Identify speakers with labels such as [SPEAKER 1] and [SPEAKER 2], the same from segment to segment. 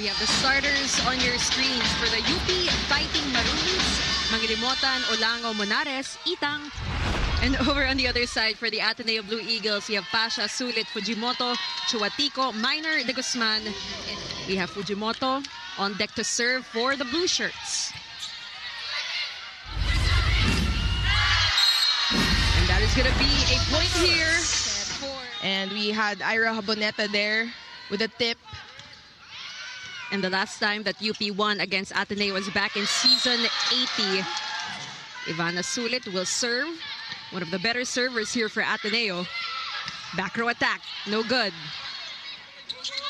[SPEAKER 1] We have the starters on your screens for the UP Fighting Maroons, Mangilimutan, Olango, Monares, Itang. And over on the other side for the Ateneo Blue Eagles, we have Pasha, Sulit, Fujimoto, Chuatico, Minor, De Guzman. We have Fujimoto on deck to serve for the blue shirts. And that is going to be a point here.
[SPEAKER 2] And we had Ira Haboneta there with a tip.
[SPEAKER 1] And the last time that UP won against Ateneo was back in season 80. Ivana Sulit will serve. One of the better servers here for Ateneo. Back row attack, no good.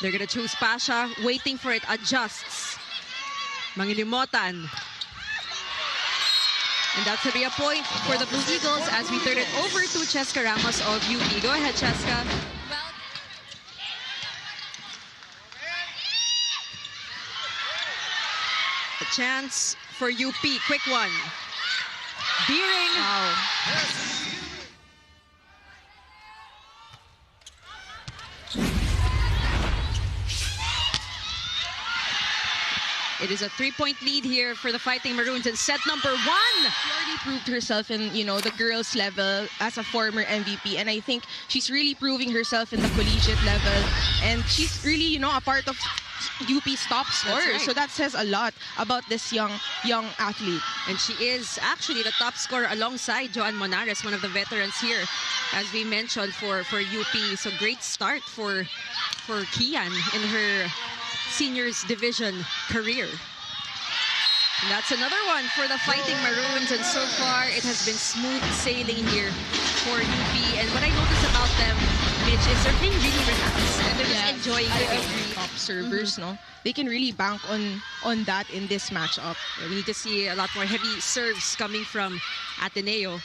[SPEAKER 1] They're gonna choose Pasha, waiting for it, adjusts. Mangilimutan. And that's gonna be a point for the Blue Eagles as we turn it over to Cheska Ramos of UP. Go ahead, Cheska. A chance for UP, quick one. Beering.
[SPEAKER 2] Wow.
[SPEAKER 1] It is a 3-point lead here for the Fighting Maroons in set number 1.
[SPEAKER 2] She already proved herself in, the girls level as a former MVP. And I think she's really proving herself in the collegiate level. And she's really, a part of UP's top scorers.
[SPEAKER 1] Right.
[SPEAKER 2] So that says a lot about this young athlete.
[SPEAKER 1] And she is actually the top scorer alongside Joan Monares, one of the veterans here, as we mentioned, for UP. So great start for Kian in her seniors division career. And that's another one for the Fighting Maroons, and so far it has been smooth sailing here for UP. And what I notice about them, Mitch, is they're playing really relaxed and they're just enjoying the game.
[SPEAKER 2] Top servers, they can really bank on that in this matchup.
[SPEAKER 1] We need to see a lot more heavy serves coming from Ateneo.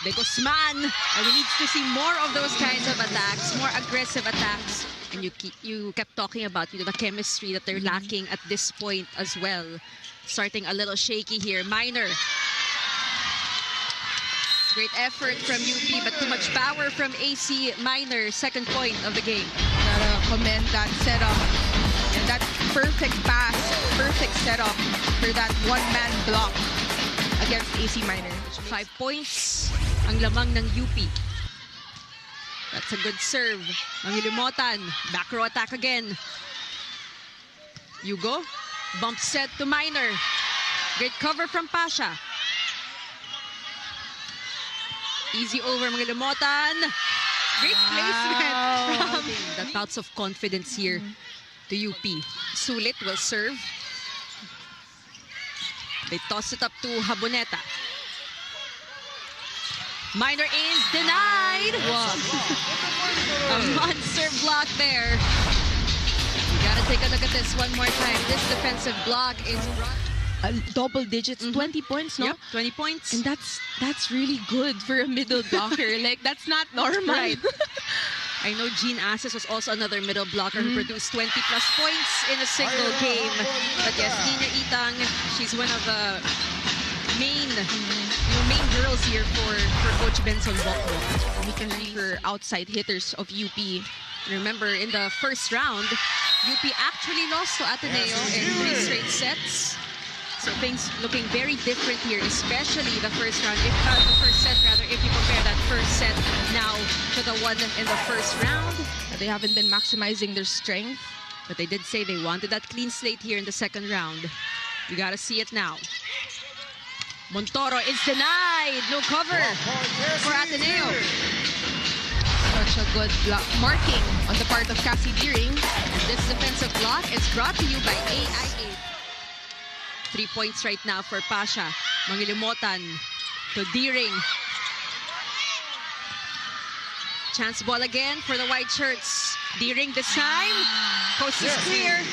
[SPEAKER 1] De Guzman, and we need to see more of those kinds of attacks, more aggressive attacks. And you kept talking about the chemistry that they're lacking at this point as well. Starting a little shaky here. Minor. Great effort from UP, but too much power from AC Minor. Second point of the game.
[SPEAKER 2] Gotta commend that setup and that perfect pass, perfect setup for that one-man block against AC Minor.
[SPEAKER 1] 5 points ang lamang ng UP. That's a good serve. Mangilimutan, back row attack again. Yugo, bump set to Minor. Great cover from Pasha. Easy over Mangilimutan. Great placement from the touts of confidence here to UP. Sulit will serve. They toss it up to Haboneta. Minor is denied. Wow. A monster block there. You gotta take a look at this one more time. This defensive block is
[SPEAKER 2] double digits, 20 points, no?
[SPEAKER 1] Yep, 20 points.
[SPEAKER 2] And that's really good for a middle blocker. Like, that's not normal.
[SPEAKER 1] Right. I know Jean Asses was also another middle blocker who produced 20+ points in a single game. But yes, Nina Itang, she's one of the main girls here for Coach Benson Bokbok.
[SPEAKER 2] We can see her outside hitters of UP.
[SPEAKER 1] Remember, in the first round, UP actually lost to Ateneo in 3 straight sets. So things looking very different here, especially the first round. The first set, rather, if you compare that first set now to the one in the first round.
[SPEAKER 2] They haven't been maximizing their strength.
[SPEAKER 1] But they did say they wanted that clean slate here in the second round. You gotta see it now. Montoro is denied. No cover for Ateneo.
[SPEAKER 2] Such a good block marking on the part of Cassie Deering.
[SPEAKER 1] And this defensive block is brought to you by AIA. 3 points right now for Pasha. Mangilimutan to Deering. Chance ball again for the white shirts. Deering this time. Coast is clear.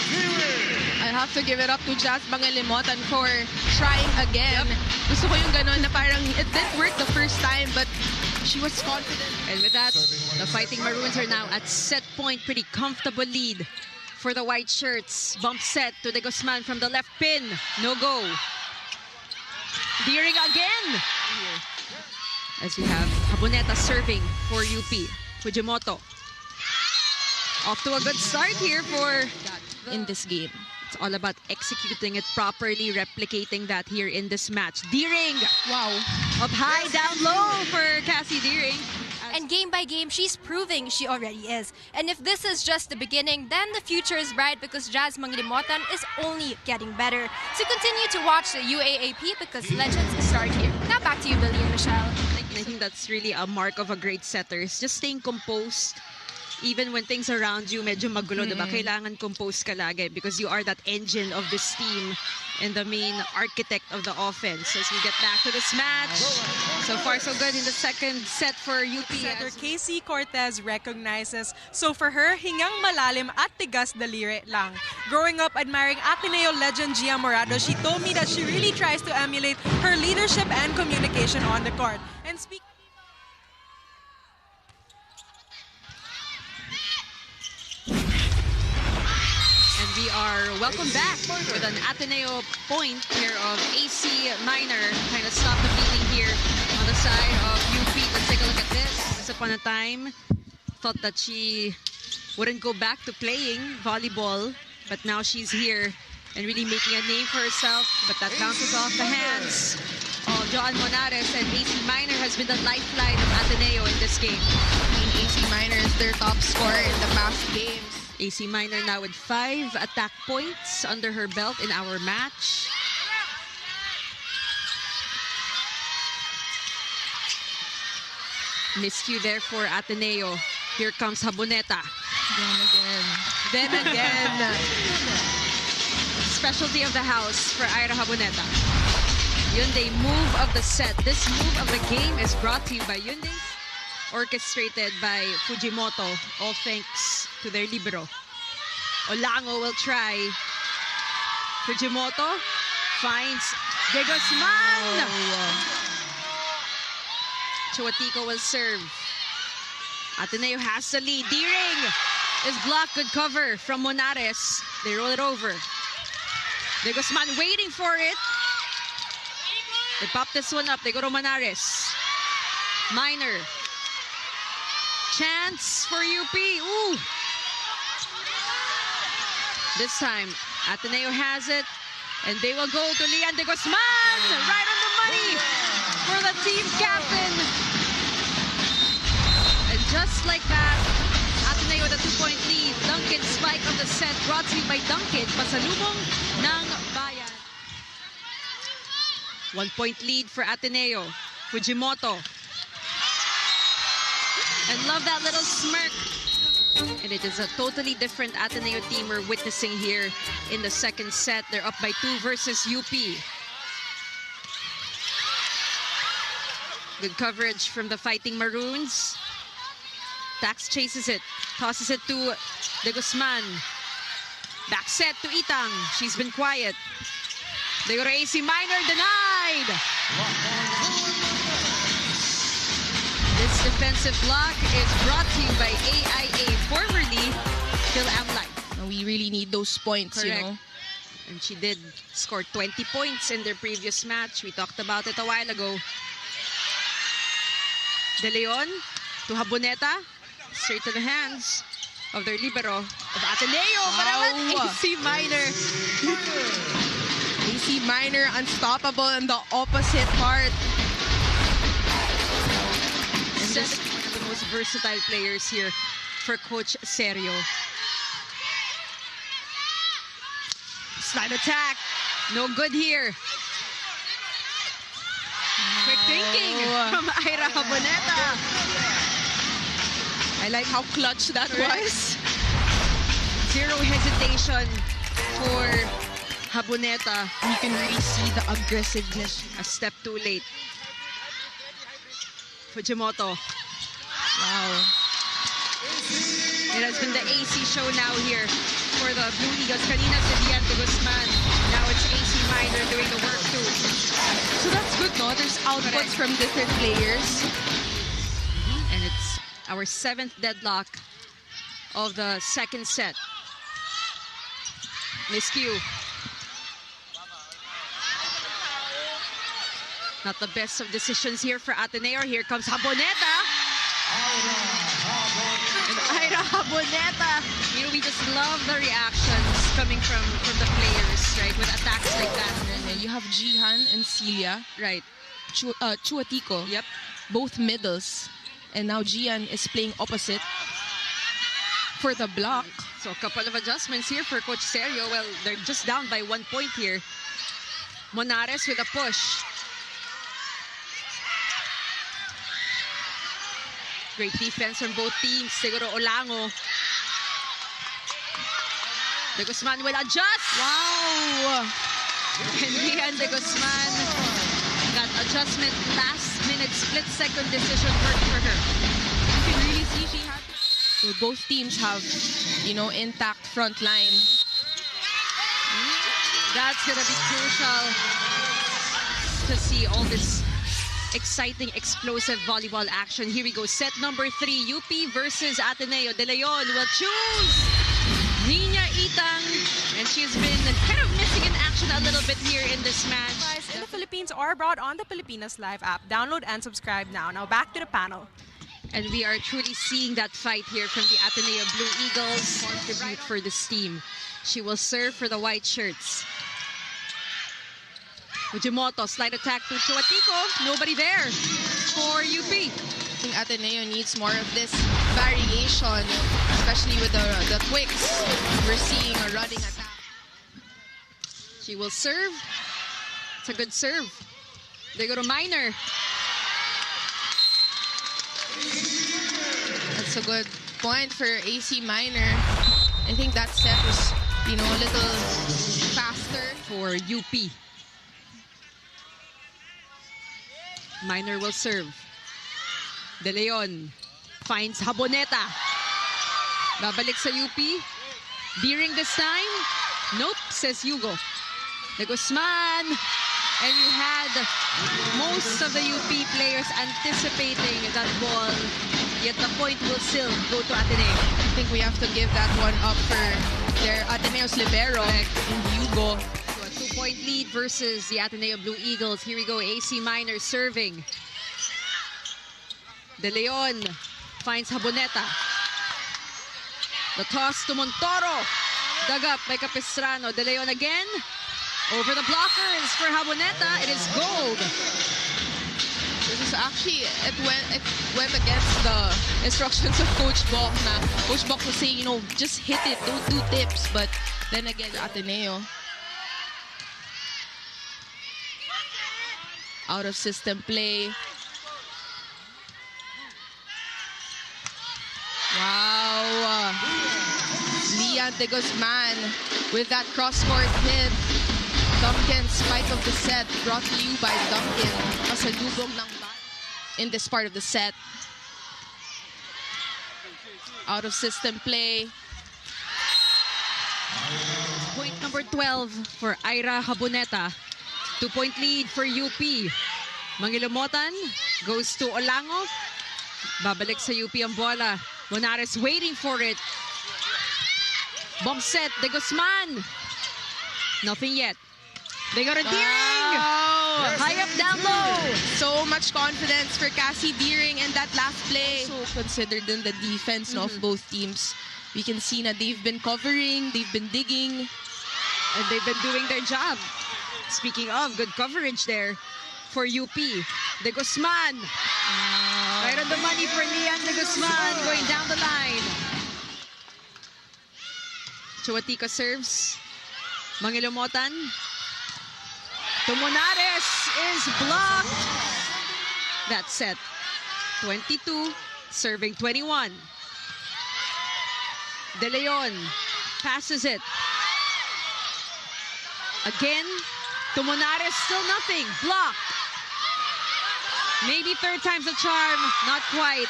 [SPEAKER 2] I have to give it up to Jazz Mangilimutan for trying again. Gusto ko yung ganon na parang it didn't work the first time, but she was confident.
[SPEAKER 1] And with that, the Fighting Maroons are now at set point. Pretty comfortable lead for the white shirts. Bump set to De Guzman from the left pin. No go. Deering again. As we have Haboneta serving for UP. Fujimoto. Off to a good start here for
[SPEAKER 2] in this game.
[SPEAKER 1] It's all about executing it properly, replicating that here in this match. Deering!
[SPEAKER 2] Wow.
[SPEAKER 1] Up high, down low for Cassie Deering.
[SPEAKER 3] And game by game, she's proving she already is. And if this is just the beginning, then the future is bright because Jazz Manglimotan is only getting better. So continue to watch the UAAP because legends start here. Now back to you, Billy and Michelle.
[SPEAKER 1] I think that's really a mark of a great setter. It's just staying composed. Even when things around you medyo magulo, diba? Kailangan composed ka lagi because you are that engine of this team and the main architect of the offense. As we get back to this match. So far, so good in the second set for UP.
[SPEAKER 4] Setter Casey Cortez recognizes, so for her, hingang malalim at tigas daliri lang. Growing up admiring Ateneo legend Gia Morado, she told me that she really tries to emulate her leadership and communication on the court. And speak.
[SPEAKER 1] And we are welcome back with an Ateneo point here of AC Minor. Kind of stop the bleeding here on the side of UP. Let's take a look at this. Once upon a time, thought that she wouldn't go back to playing volleyball, but now she's here and really making a name for herself. But that bounces off the hands of Joan Monares, and AC Minor has been the lifeline of Ateneo in this game.
[SPEAKER 2] AC Minor is their top scorer in the past games.
[SPEAKER 1] AC Minor now with 5 attack points under her belt in our match. Miscue there for Ateneo. Here comes Haboneta. Then again. Specialty of the house for Ira Haboneta. Hyundai move of the set. This move of the game is brought to you by Hyundai. Orchestrated by Fujimoto, all thanks to their libero. Olango will try. Fujimoto finds De Guzman. Chuatico will serve. Ateneo has the lead. Deering is blocked. Good cover from Monares. They roll it over. De Guzman waiting for it. They pop this one up. They go to Monares. Minor. Chance for UP. Ooh. This time, Ateneo has it. And they will go to Lian De Guzman. Right on the money for the team captain. And just like that, Ateneo with a 2-point lead. Duncan spike of the set brought to you by Duncan. Pasalubong ng Bayan. 1-point lead for Ateneo. Fujimoto. And love that little smirk. And it is a totally different Ateneo team we're witnessing here in the second set. They're up by 2 versus UP. Good coverage from the Fighting Maroons. Tax chases it, tosses it to De Guzman. Back set to Itang. She's been quiet. They go to AC Minor, denied. This defensive block is brought to you by AIA, formerly Phil Amlight.
[SPEAKER 2] We really need those points,
[SPEAKER 1] Correct.
[SPEAKER 2] you know.
[SPEAKER 1] And she did score 20 points in their previous match. We talked about it a while ago. De Leon to Haboneta. Straight to the hands of their libero of Ateneo.
[SPEAKER 2] Wow.
[SPEAKER 1] AC Minor.
[SPEAKER 2] AC Minor unstoppable on the opposite part.
[SPEAKER 1] One of the most versatile players here for Coach Serio. Slide attack. No good here. Quick thinking from Ira Haboneta.
[SPEAKER 2] I like how clutch that was.
[SPEAKER 1] Zero hesitation for Haboneta.
[SPEAKER 2] You can really see the aggressiveness.
[SPEAKER 1] A step too late. Fujimoto.
[SPEAKER 2] Wow.
[SPEAKER 1] It has been the AC show now here for the Blue Eagles. Kanina si Lian De Guzman. Now it's AC Minor doing the work too.
[SPEAKER 2] So that's good, no? There's outputs from different players.
[SPEAKER 1] And it's our 7th deadlock of the second set. Miscue. Not the best of decisions here for Ateneo. Here comes Haboneta. And Ira Haboneta. You know, we just love the reactions coming from the players, right? With attacks like that.
[SPEAKER 2] And then you have Jihan and Celia.
[SPEAKER 1] Right.
[SPEAKER 2] Chuatico.
[SPEAKER 1] Yep.
[SPEAKER 2] Both middles. And now Jihan is playing opposite for the block.
[SPEAKER 1] So a couple of adjustments here for Coach Serio. Well, they're just down by 1 point here. Monares with a push. Great defense from both teams. Siguro Olango. De Guzman will adjust.
[SPEAKER 2] Wow!
[SPEAKER 1] And Rian De Guzman got adjustment, last minute split-second decision work for her.
[SPEAKER 2] You can really see she had. So both teams have, intact front line.
[SPEAKER 1] That's gonna be crucial to see all this exciting, explosive volleyball action. Here we go. Set number 3, UP versus Ateneo. De Leon will choose Nina Itang, and she's been kind of missing in action a little bit here in this match.
[SPEAKER 4] Guys in the Philippines are brought on the Pilipinas Live app. Download and subscribe now. Now back to the panel.
[SPEAKER 1] And we are truly seeing that fight here from the Ateneo Blue Eagles. Contribute for this team. She will serve for the white shirts. Fujimoto, slight attack to Chuatico. Nobody there for UP.
[SPEAKER 2] I think Ateneo needs more of this variation, especially with the quicks. We're seeing a running attack.
[SPEAKER 1] She will serve. It's a good serve. They go to Minor.
[SPEAKER 2] That's a good point for AC Minor. I think that set was, a little faster
[SPEAKER 1] for UP. Minor will serve. De Leon finds Haboneta. Babalik sa UP. Deering this time? Nope, says Hugo. De Guzman. And you had most of the UP players anticipating that ball. Yet the point will still go to Ateneo.
[SPEAKER 2] I think we have to give that one up for their Ateneo's libero in Hugo.
[SPEAKER 1] So a 2-point lead versus the Ateneo Blue Eagles. Here we go, AC Minor serving. De Leon finds Haboneta. The toss to Montoro. Dug up by Capistrano. De Leon again. Over the blockers for Haboneta. It is gold.
[SPEAKER 2] This is actually, it went against the instructions of Coach Bok. Coach Bok was saying, just hit it, don't do tips. But then again, Ateneo. Out of system play. Wow. Lian De Guzman with that cross-court hit. Duncan's spike of the set brought to you by Duncan. Pasalubong ng in this part of the set. Out of system play.
[SPEAKER 1] Point number 12 for Ira Haboneta. 2-point lead for UP. Mangilumotan goes to Olango. Babalik sa UP ang bola. Monares waiting for it. Bomb set, De Guzman. Nothing yet. They got a Deering.
[SPEAKER 2] Wow.
[SPEAKER 1] High up, down low.
[SPEAKER 2] So much confidence for Cassie Deering in that last play. So considered in the defense of both teams. We can see that they've been covering, they've been digging.
[SPEAKER 1] And they've been doing their job. Speaking of, good coverage there for UP. De Guzman. Right on the money for Lian De Guzman going down the line. Chuatico serves. Mangilumotan. To Monares is blocked. That's set. 22, serving 21. De Leon passes it. Again, to Monares, still nothing. Blocked. Maybe third time's a charm. Not quite.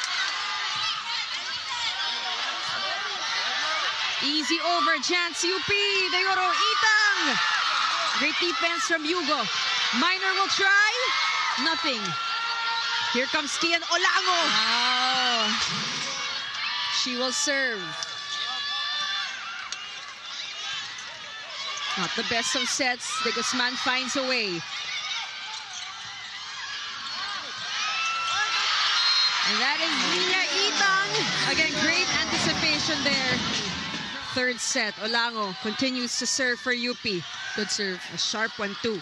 [SPEAKER 1] Easy over, chance UP. They go to Itang. Great defense from Hugo. Minor will try. Nothing. Here comes Kian Olango.
[SPEAKER 2] Wow.
[SPEAKER 1] She will serve. Not the best of sets. De Guzman finds a way. And that is Nina Itang. Again, great anticipation there. third set. Olango continues to serve for UP.
[SPEAKER 2] Good serve.
[SPEAKER 1] A sharp one, too.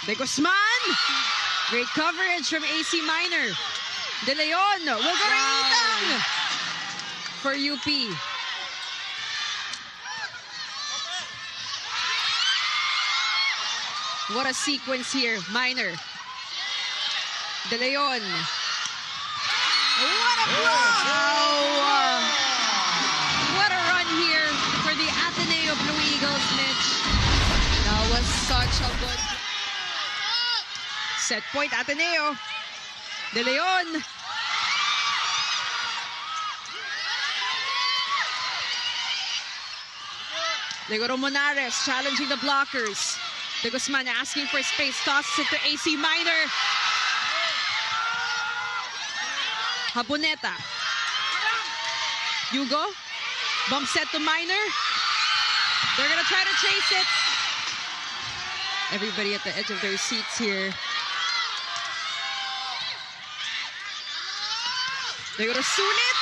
[SPEAKER 1] De Guzman. Great coverage from AC Minor. De Leon will go to Itang for UP. What a sequence here. Minor. De Leon. What a block! What a run here for the Ateneo Blue Eagles, Mitch.
[SPEAKER 2] That was such a good...
[SPEAKER 1] Set point, Ateneo. De Leon. They go to Monares, challenging the blockers. De Guzman asking for space, tosses it to AC Minor. Haboneta. Hugo. Bump set to Minor. They're gonna try to chase it. Everybody at the edge of their seats here. They go to Sunit.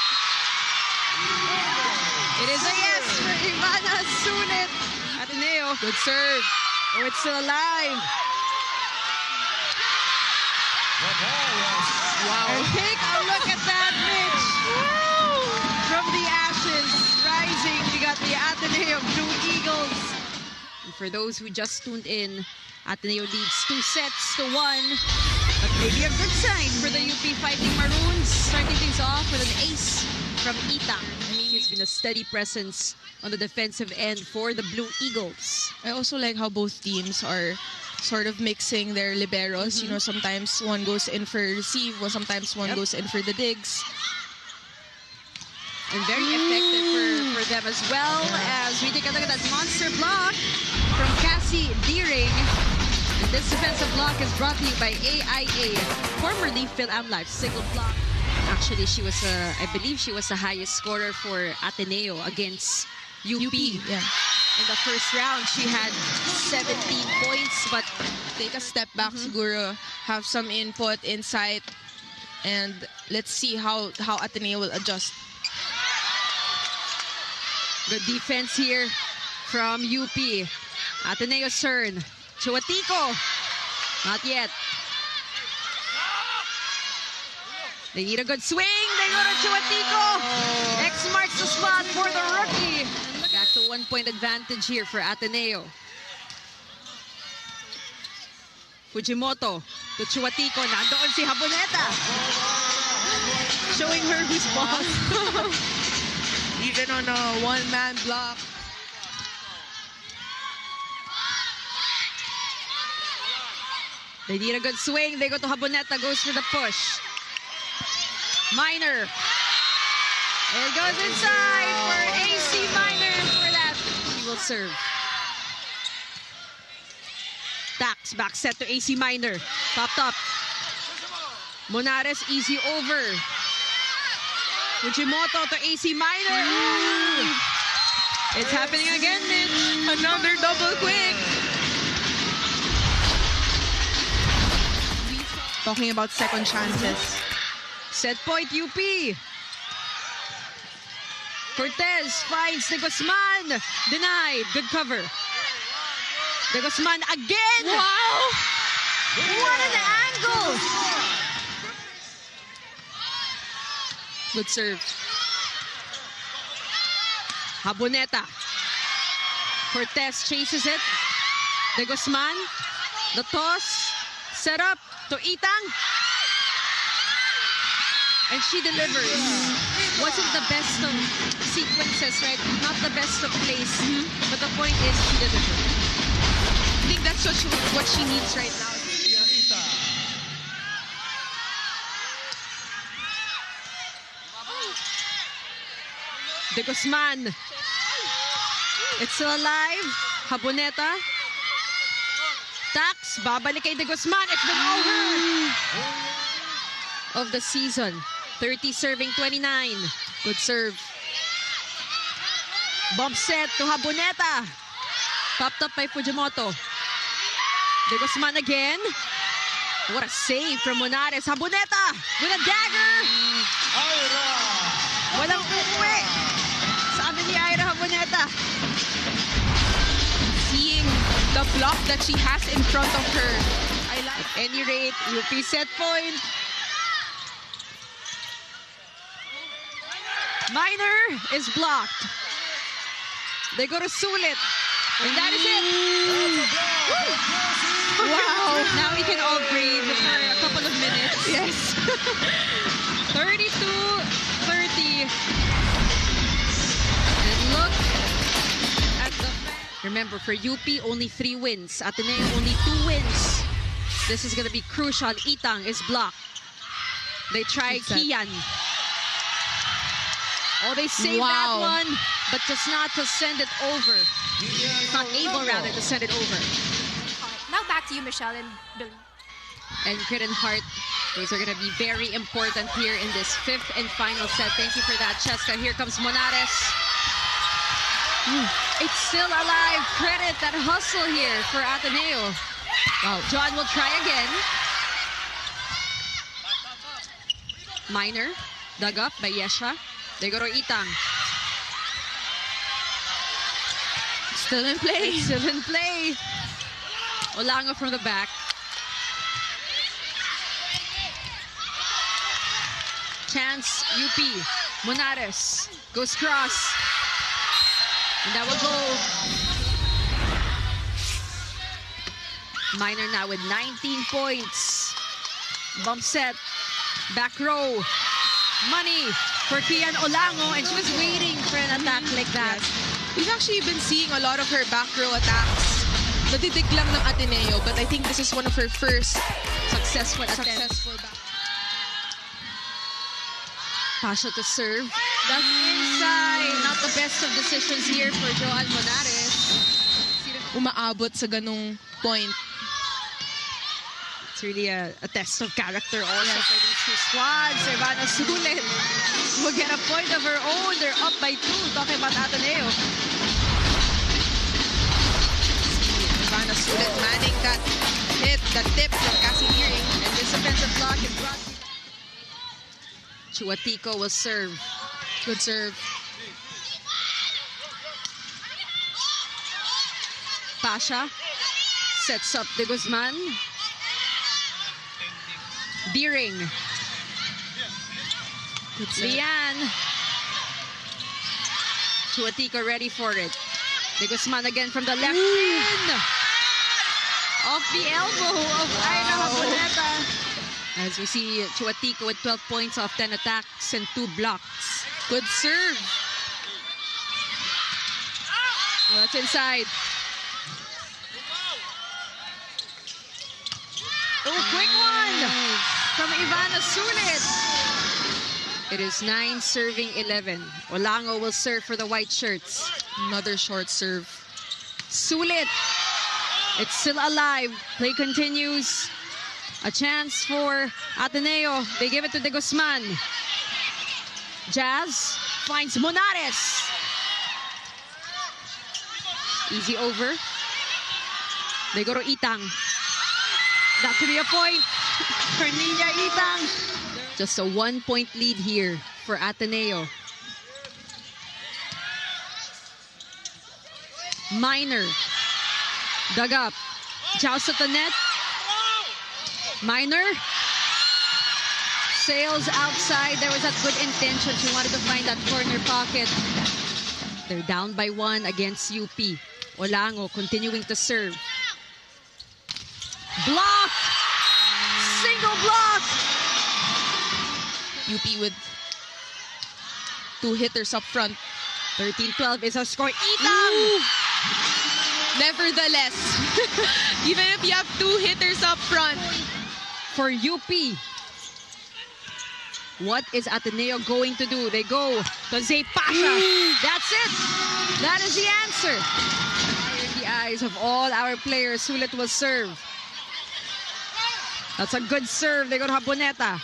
[SPEAKER 1] It is a yes for Ivana Sunit. Ateneo.
[SPEAKER 2] Good serve.
[SPEAKER 1] Oh, it's still alive.
[SPEAKER 2] Wow.
[SPEAKER 1] And take a look at that, Mitch. From the ashes, rising, we got the Ateneo Blue Eagles. And for those who just tuned in, Ateneo leads 2-1. But maybe a good sign for the UP Fighting Maroons. Starting things off with an ace from Itang. He's been a steady presence on the defensive end for the Blue Eagles.
[SPEAKER 2] I also like how both teams are sort of mixing their liberos. You know, sometimes one goes in for receive, sometimes one goes in for the digs.
[SPEAKER 1] And very effective for them as well, as we take a look at that monster block from Cassie Deering. And this defensive block is brought to you by AIA, formerly Phil Am Life single block. Actually, she was, I believe she was the highest scorer for Ateneo against UP.
[SPEAKER 2] Yeah.
[SPEAKER 1] In the first round, she had 17 points, but
[SPEAKER 2] Take a step back, siguro, have some input, insight, and let's see how Ateneo will adjust.
[SPEAKER 1] good defense here from UP. Ateneo Cern. Chuatico. Not yet. They need a good swing. They go to Chuatico. X marks the spot for the rookie. Back to 1 point advantage here for Ateneo. Fujimoto to Chuatico. Nandoon si Haboneta. Showing her who's boss.
[SPEAKER 2] Even on a one-man block.
[SPEAKER 1] They need a good swing. They go to Haboneta. Goes for the push. Minor. It goes inside for AC Minor for that. She will serve. Tax back set to AC Minor. Top. Monares easy over. Fujimoto to AC Minor. It's happening again, Mitch.
[SPEAKER 2] Another double quick. Talking about second chances.
[SPEAKER 1] Set point UP. Cortez finds De Guzman. Denied. Good cover. De Guzman again.
[SPEAKER 2] Wow!
[SPEAKER 1] What an angle.
[SPEAKER 2] Good serve.
[SPEAKER 1] Haboneta. Cortez chases it. De Guzman. The toss. Set up to Itang. And she delivers. Wasn't the best of sequences, right? Not the best of plays. But the point is she delivered.
[SPEAKER 2] I think that's what she needs right now.
[SPEAKER 1] De Guzman. It's still alive. Haboneta. Tax. Babalik kay De Guzman. It's been all her of the season. 30 serving 29. Good serve. Bump set to Haboneta. Popped up by Fujimoto. De Guzman again. What a save from Monares. Haboneta with a dagger. Walang umuwi sa
[SPEAKER 2] block that she has in front of her. I like.
[SPEAKER 1] At any rate, UP set point. Minor is blocked. They go to Sulit. And that is it. Wow. Now we can all breathe for a couple of minutes.
[SPEAKER 2] Yes.
[SPEAKER 1] 32-30. And look at the... Remember, for UP, only 3 wins. Ateneo, only 2 wins. This is going to be crucial. Itang is blocked. They try Kian. Oh, they saved that one, but just not to send it over. Not able, rather, to send it over.
[SPEAKER 3] Now back to you, Michelle and Billy.
[SPEAKER 1] And Crit and Hart, those are going to be very important here in this 5th and final set. Thank you for that, Cheska. Here comes Monares. It's still alive. Credit that hustle here for Ateneo. Wow. John will try again. Minor, dug up by Yesha. They go to Itang.
[SPEAKER 2] Still in play.
[SPEAKER 1] Still in play. Olango from the back. Chance, UP. Monares goes cross. And that will go. Minor now with 19 points. Bump set. Back row. Money for Kian Olango, and she was waiting for an attack like that.
[SPEAKER 2] We've actually been seeing a lot of her back row attacks. Nadidig lang ng Ateneo, but I think this is one of her first
[SPEAKER 1] Successful
[SPEAKER 2] back.
[SPEAKER 1] Pasha to serve. That's inside. Not the best of decisions here for Joan Monares.
[SPEAKER 2] Umaabot sa ganung point.
[SPEAKER 1] It's really a test of character also for these 2 squads. Ivana Sulit will get a point of her own. They're up by 2. Talking about Ateneo.
[SPEAKER 2] Ivana Sulit manning that hit, that tip from Cassie Earing.
[SPEAKER 1] And this offensive block is brought to... Chuatico will serve.
[SPEAKER 2] Good serve.
[SPEAKER 1] Pasha sets up De Guzman. Deering. Lian. Chuatico ready for it. De Guzman again from the left in. Off the elbow of Aina Haponeta. As we see Chuatico with 12 points off 10 attacks and 2 blocks.
[SPEAKER 2] Good serve.
[SPEAKER 1] Oh, that's inside. Oh, quick one from Ivana Sulit. It is 9 serving 11. Olango will serve for the white shirts.
[SPEAKER 2] Another short serve.
[SPEAKER 1] Sulit. It's still alive. Play continues. A chance for Ateneo. They give it to De Guzman. Jazz finds Monares. Easy over. They go to Itang. That could be a point for Niña Itang. Just a 1-point lead here for Ateneo. Minor. Dug up. Joust at the net. Minor. Sails outside. There was that good intention. She wanted to find that corner pocket. They're down by 1 against UP. Olango continuing to serve. Block! Single block!
[SPEAKER 2] UP with 2 hitters up front.
[SPEAKER 1] 13-12 is a score. Itang!
[SPEAKER 2] Nevertheless, even if you have 2 hitters up front.
[SPEAKER 1] For UP, what is Ateneo going to do? They go to Zay Pasha. That's it. That is the answer. In the eyes of all our players, Sulit will serve. That's a good serve. They go to Haboneta.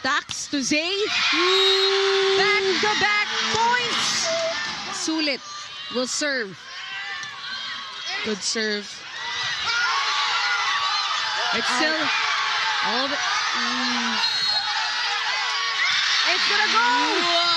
[SPEAKER 1] Tax to Zay. Back-to-back points. Sulit will serve.
[SPEAKER 2] Good serve.
[SPEAKER 1] It's still all the... It's gonna go!